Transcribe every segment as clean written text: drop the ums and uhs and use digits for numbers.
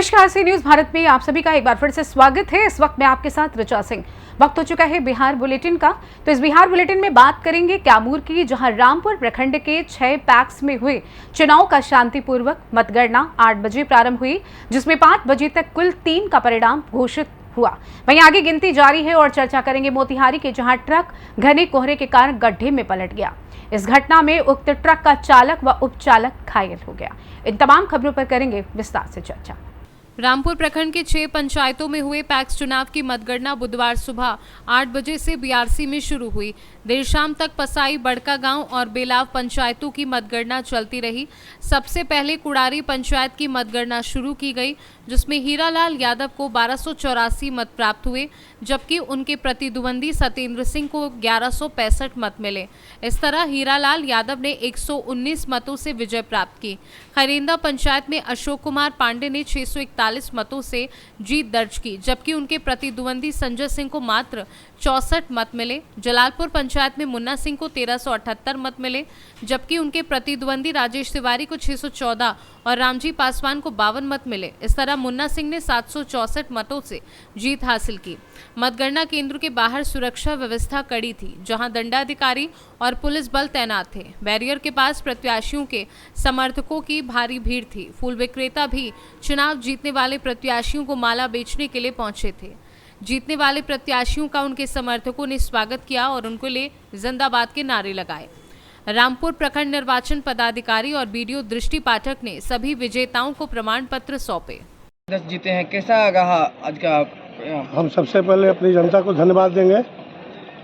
नमस्कार, सी न्यूज भारत में आप सभी का एक बार फिर से स्वागत है। इस वक्त मैं आपके साथ ऋचा सिंह। वक्त हो चुका है बिहार बुलेटिन का। तो इस बिहार बुलेटिन में बात करेंगे कैमूर की, जहां रामपुर प्रखंड के 6 पैक्स में हुए चुनाव का शांतिपूर्वक मतगणना 8 बजे प्रारंभ हुई, जिसमें 5 बजे तक कुल 3 का परिणाम घोषित हुआ। वहीं आगे गिनती जारी है और चर्चा करेंगे मोतिहारी के, जहां ट्रक घने कोहरे के कारण गड्ढे में पलट गया। इस घटना में उक्त ट्रक का चालक व उपचालक घायल हो गया। इन तमाम खबरों पर करेंगे विस्तार से चर्चा। रामपुर प्रखंड के 6 पंचायतों में हुए पैक्स चुनाव की मतगणना बुधवार सुबह 8 बजे से बीआरसी में शुरू हुई। देर शाम तक पसाई, बड़का गांव और बेलाव पंचायतों की मतगणना चलती रही। सबसे पहले कुड़ारी पंचायत की मतगणना शुरू की गई, जिसमें हीरालाल यादव को 1284 मत प्राप्त हुए, जबकि उनके प्रतिद्वंदी सत्येंद्र सिंह को 1165 मत मिले। इस तरह हीरालाल यादव ने 119 मतों से विजय प्राप्त की। खरेंदा पंचायत में अशोक कुमार पांडे ने 641 मतों से जीत दर्ज की, जबकि उनके प्रतिद्वंदी संजय सिंह को मात्र 64 मत मिले। जलालपुर पंचायत में मुन्ना सिंह को 1378 मत मिले, जबकि उनके प्रतिद्वंदी राजेश तिवारी को 614 और रामजी पासवान को 52 मत मिले। इस तरह मुन्ना सिंह ने 764 मतों से जीत हासिल की। मतगणना केंद्र के बाहर सुरक्षा व्यवस्था कड़ी थी, जहां दंडाधिकारी और पुलिस बल तैनात थे। बैरियर के पास प्रत्याशियों के समर्थकों की भारी भीड़ थी। फूल विक्रेता भी चुनाव जीतने वाले प्रत्याशियों को माला बेचने के लिए पहुंचे थे। जीतने वाले प्रत्याशियों का उनके समर्थकों ने स्वागत किया और उनके लिए जिंदाबाद के नारे लगाए। रामपुर प्रखंड निर्वाचन पदाधिकारी और बीडीओ दृष्टि पाठक ने सभी विजेताओं को प्रमाण पत्र सौंपे। 10 जीते हैं, कैसा रहा आज का? हम सबसे पहले अपनी जनता को धन्यवाद देंगे,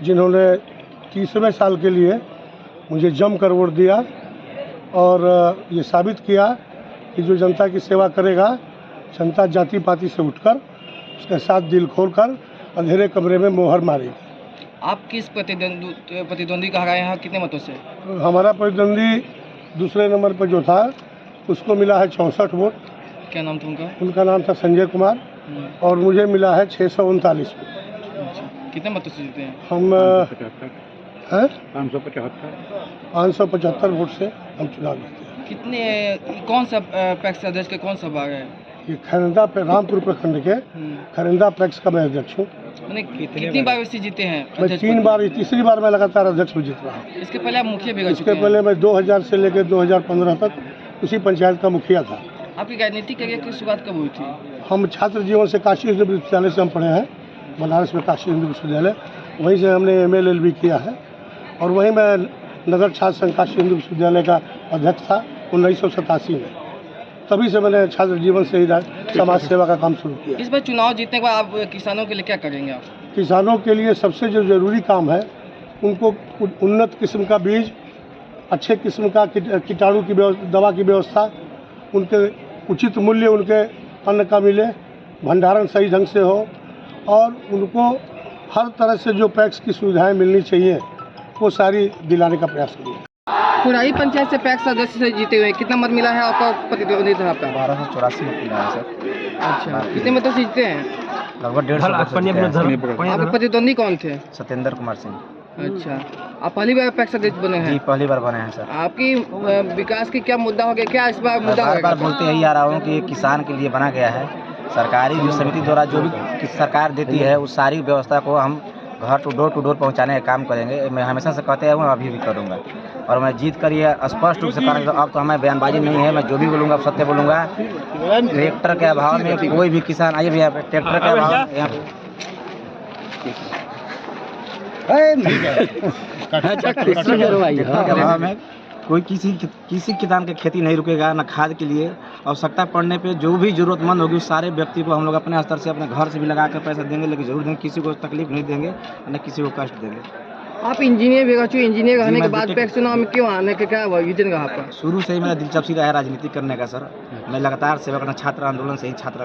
जिन्होंने 30वें साल के लिए मुझे जमकर वोट दिया और ये साबित किया कि जो जनता की सेवा करेगा, जनता जाति पाति से उठकर उसके साथ दिल खोलकर अंधेरे कमरे में मोहर मारेगी। आप किस प्रतिद्वंदी का हराए हैं, कितने मतों से? हमारा प्रतिद्वंदी दूसरे नंबर पर जो था उसको मिला है 64 वोट। क्या नाम था उनका? उनका नाम था संजय कुमार और मुझे मिला है 639 वोट। कितने मतों से जीते हैं? हम 575 वोट से हम चुनाव जीते हैं। कितने, कौन सा पैक्स अध्यक्ष के कौन सा भाग है? ये खरेंदा पे रामपुर प्रखंड के खरेंदा पैक्स का मैं अध्यक्ष हूँ। कितनी बार वैसे जीते हैं? मैं 3 बार, तीसरी बार मैं लगातार अध्यक्ष भी जीत रहा हूँ। इसके पहले आप मुखिया भी रह चुके हैं? इसके पहले मैं 2000 से लेकर 2015 तक उसी पंचायत का मुखिया था। आपकी राजनीतिक करियर की शुरुआत कब हुई थी? हम छात्र जीवन से काशी हिंदू विश्वविद्यालय से हम पढ़े हैं, बनारस में काशी हिंदू विश्वविद्यालय, वहीं से हमने MA-LLB किया है और वहीं मैं नगर छात्र संघ काशी हिंदू विश्वविद्यालय का अध्यक्ष था 1987 में। तभी से मैंने छात्र जीवन से ही समाज सेवा का काम शुरू किया। इस बार चुनाव जीतने के बाद आप किसानों के लिए क्या करेंगे? आप किसानों के लिए सबसे जो जरूरी काम है, उनको उन्नत किस्म का बीज, अच्छे किस्म का कीटाणु की दवा की व्यवस्था, उनके उचित मूल्य उनके अन्न का मिले, भंडारण सही ढंग से हो और उनको हर तरह से जो पैक्स की सुविधाएं मिलनी चाहिए वो सारी दिलाने का प्रयास करिए। कुड़ारी पंचायत से पैक्स सदस्य से जीते हुए कितना मत मिला है आपका? प्रतिद्वंदी था आपका 1284 मत मिला है सर। अच्छा, कितने मतों से जीते हैं? लगभग 150। आपके प्रतिद्वंदी कौन थे? सत्येंद्र कुमार सिंह। अच्छा, आप पहली बार पैक्स अध्यक्ष बने हैं? जी, पहली बार बने हैं सर। आपकी विकास की क्या मुद्दा हो गया, क्या इस बार मुद्दा? बार बोलते यही आ रहा हूँ कि किसान के लिए बना गया है। सरकारी जो समिति द्वारा जो भी सरकार देती है उस सारी व्यवस्था को हम घर टू डोर पहुंचाने का काम करेंगे। मैं हमेशा से कहते हैं, अभी भी करूंगा और मैं जीत कर ये स्पष्ट रूप से करेंगे। तो अब तो हमें बयानबाजी नहीं है, मैं जो भी बोलूँगा अब सत्य बोलूँगा। ट्रैक्टर के अभाव में कोई भी किसान, आइए भैया, ट्रैक्टर के अभाव में कोई किसी किसान की खेती नहीं रुकेगा। न खाद के लिए आवश्यकता पड़ने पे जो भी जरूरतमंद होगी उस सारे व्यक्ति को हम लोग अपने स्तर से अपने घर से भी लगा कर पैसा देंगे, लेकिन जरूर देंगे। किसी को तकलीफ नहीं देंगे, न किसी को कष्ट देंगे। आप इंजीनियर भी रह चुके, इंजीनियर रहने के बाद पैक्स चुनाव में क्यों आने के क्या रीजन रहा आपका? शुरू से ही मेरा दिलचस्पी रहा है राजनीति करने का सर। मैं लगातार सेवा करना, छात्र आंदोलन से ही छात्र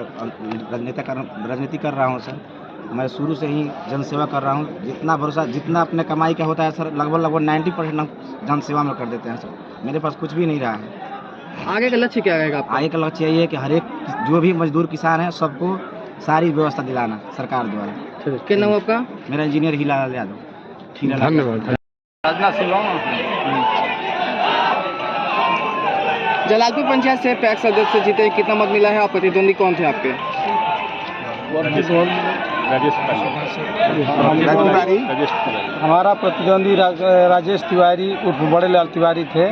राजनीति कर रहा हूँ सर। मैं शुरू से ही जनसेवा कर रहा हूँ। जितना भरोसा, जितना अपने कमाई का होता है सर, लगभग 90% जनसेवा में कर देते हैं सर। मेरे पास कुछ भी नहीं रहा है। आगे का लक्ष्य क्या रहेगा आपका? आगे का लक्ष्य यही है कि हर एक जो भी मजदूर किसान है सबको सारी व्यवस्था दिलाना सरकार द्वारा। क्या नाम आपका? मेरा इंजीनियर हीरालाल यादव। धन्यवाद। जलालपुर पंचायत से पैक्स सदस्य जीते, कितना मत मिला है और प्रतिद्वंदी कौन थे आपके? हमारा प्रतिद्वंदी राजेश तिवारी उर्फ बड़े लाल तिवारी थे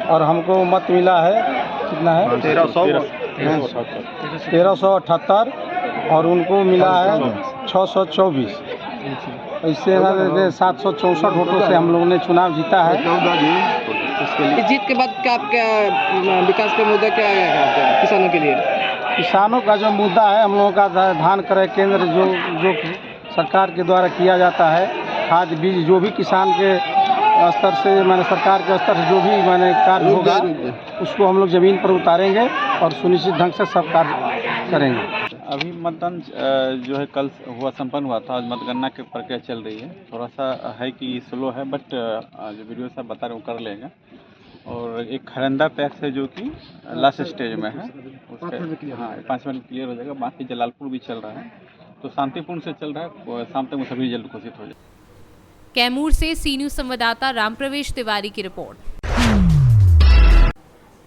और हमको मत मिला है कितना है 1378 और उनको मिला है 624। इससे 764 वोटों से हम लोगों ने चुनाव जीता है। इस जीत के बाद क्या विकास का मुद्दा क्या है आपका किसानों के लिए? किसानों का जो मुद्दा है, हम लोगों का धान क्रय केंद्र जो सरकार के द्वारा किया जाता है, खाद बीज जो भी किसान के स्तर से सरकार के स्तर से जो भी कार्य होगा उसको हम लोग ज़मीन पर उतारेंगे और सुनिश्चित ढंग से सब कार्य करेंगे। अभी मतदान जो है कल संपन्न हुआ था, आज मतगणना की प्रक्रिया चल रही है। थोड़ा सा है कि स्लो है, बट जो वीडियो साहब बता रहे वो कर लेंगे। और एक खरंदा पैक्स है जो कि लास्ट स्टेज में है, उसके 5 मिनट क्लियर हो जाएगा। बाकी जलालपुर भी चल रहा है, तो शांतिपूर्ण से चल रहा है। शाम तक वो सभी रिजल्ट घोषित हो जाए। कैमूर से सी न्यूज संवाददाता रामप्रवेश तिवारी की रिपोर्ट।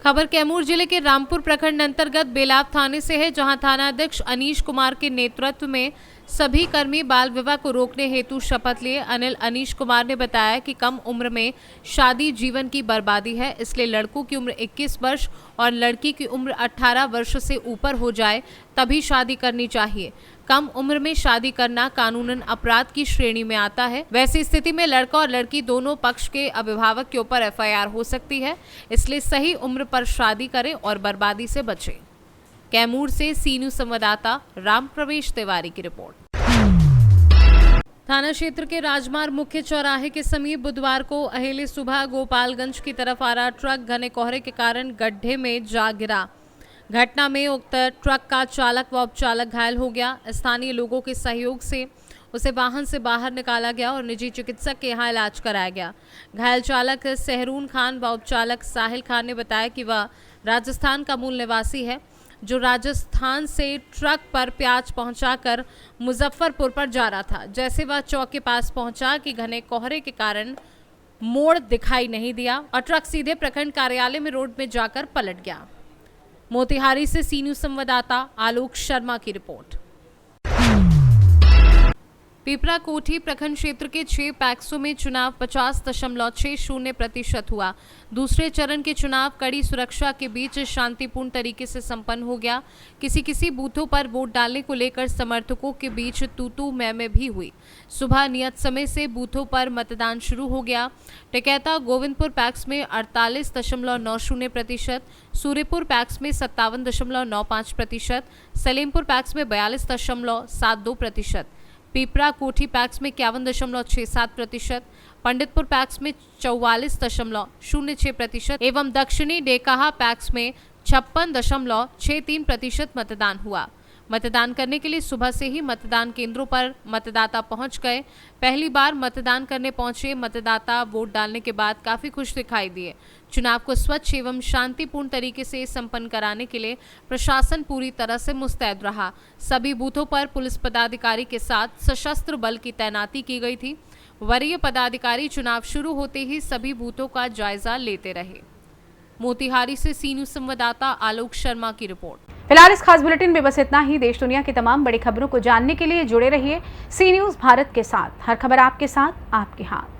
खबर कैमूर जिले के रामपुर प्रखंड अंतर्गत बेलाव थाने से है, जहां थानाध्यक्ष अनीश कुमार के नेतृत्व में सभी कर्मी बाल विवाह को रोकने हेतु शपथ लिए। अनीश कुमार ने बताया कि कम उम्र में शादी जीवन की बर्बादी है, इसलिए लड़कों की उम्र 21 वर्ष और लड़की की उम्र 18 वर्ष से ऊपर हो जाए तभी शादी करनी चाहिए। कम उम्र में शादी करना कानूनन अपराध की श्रेणी में आता है। वैसी स्थिति में लड़का और लड़की दोनों पक्ष के अभिभावक के ऊपर FIR हो सकती है, इसलिए सही उम्र पर शादी करें और बर्बादी से बचें। कैमूर से सी न्यूज संवाददाता रामप्रवेश तिवारी की रिपोर्ट। थाना क्षेत्र के राजमार्ग मुख्य चौराहे के समीप बुधवार को अहेले सुबह गोपालगंज की तरफ आ रहा ट्रक घने कोहरे के कारण गड्ढे में जा गिरा। घटना में उक्त ट्रक का चालक व उपचालक घायल हो गया। स्थानीय लोगों के सहयोग से उसे वाहन से बाहर निकाला गया और निजी चिकित्सक के यहाँ इलाज कराया गया। घायल चालक सहरून खान व उपचालक साहिल खान ने बताया कि वह राजस्थान का मूल निवासी है, जो राजस्थान से ट्रक पर प्याज पहुंचाकर मुजफ्फरपुर पर जा रहा था। जैसे वह चौक के पास पहुंचा कि घने कोहरे के कारण मोड़ दिखाई नहीं दिया और ट्रक सीधे प्रखंड कार्यालय में रोड में जाकर पलट गया। मोतिहारी से सी न्यूज संवाददाता आलोक शर्मा की रिपोर्ट। पिपरा कोठी प्रखंड क्षेत्र के 6 पैक्सों में चुनाव 50.60% हुआ। दूसरे चरण के चुनाव कड़ी सुरक्षा के बीच शांतिपूर्ण तरीके से संपन्न हो गया। किसी बूथों पर वोट डालने को लेकर समर्थकों के बीच तू मैं भी हुई। सुबह नियत समय से बूथों पर मतदान शुरू हो गया। टिकैता गोविंदपुर पैक्स में 48.90%, सूर्यपुर पैक्स में 57.95%, सलेमपुर पैक्स में 42.72%, पिपरा कोठी पैक्स में 51.67%, पंडितपुर पैक्स में 44.06% एवं दक्षिणी डेकाहा पैक्स में 56.63% मतदान हुआ। मतदान करने के लिए सुबह से ही मतदान केंद्रों पर मतदाता पहुंच गए। पहली बार मतदान करने पहुंचे मतदाता वोट डालने के बाद काफी खुश दिखाई दिए। चुनाव को स्वच्छ एवं शांतिपूर्ण तरीके से संपन्न कराने के लिए प्रशासन पूरी तरह से मुस्तैद रहा। सभी बूथों पर पुलिस पदाधिकारी के साथ सशस्त्र बल की तैनाती की गई थी। वरीय पदाधिकारी चुनाव शुरू होते ही सभी बूथों का जायजा लेते रहे। मोतिहारी से सी न्यूज संवाददाता आलोक शर्मा की रिपोर्ट। फिलहाल इस खास बुलेटिन में बस इतना ही। देश दुनिया की तमाम बड़ी खबरों को जानने के लिए जुड़े रहिए सी न्यूज भारत के साथ। हर खबर आपके साथ, आपके हाथ।